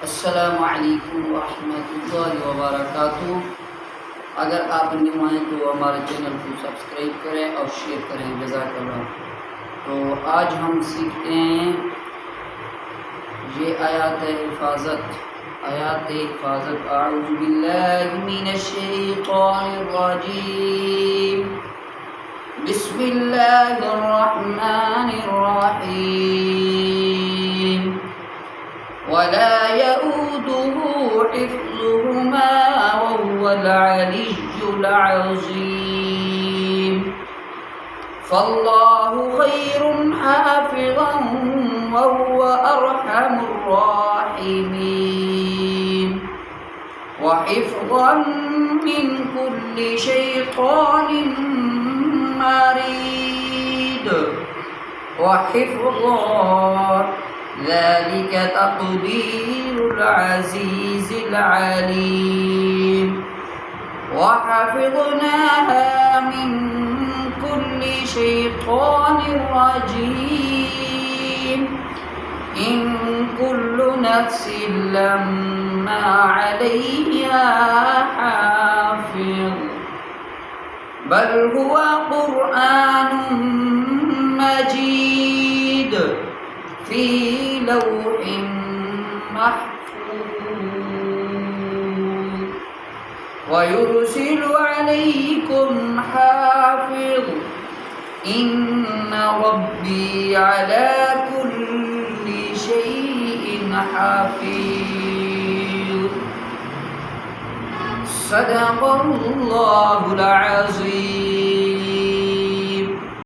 अस्सलामु अलैकुम वरहमतुल्लाहि वबरकातुहू। अगर आप न्यू हैं तो हमारे चैनल को सब्सक्राइब करें और शेयर करें, जज़ाकल्लाह। तो आज हम सीखते हैं ये आयात हिफाजत। अऊज़ु बिल्लाहि मिनश शैतानिर रजीम। बिस्मिल्लाहिर रहमानिर रहीम। वला यऊदुहु हिफ्ज़ुहुमा वहुवल अलिय्युल अज़ीम। फल्लाहु खैरुन हाफ़िज़न वहुव अरहमुर राहिमीन। वहिफ़्ज़न मिन कुल्लि शैतानिन मरीद। वहिफ़्ज़न ذلك تقدير العزيز العليم। وحفظناها من كل شيطان رجيم إن كل نفس لما عليها حافظ بل هو قرآن مجيد في لوح محفوظ ويرسل عليكم حافظ إن ربي على كل شيء حفيظ صدق الله العظيم।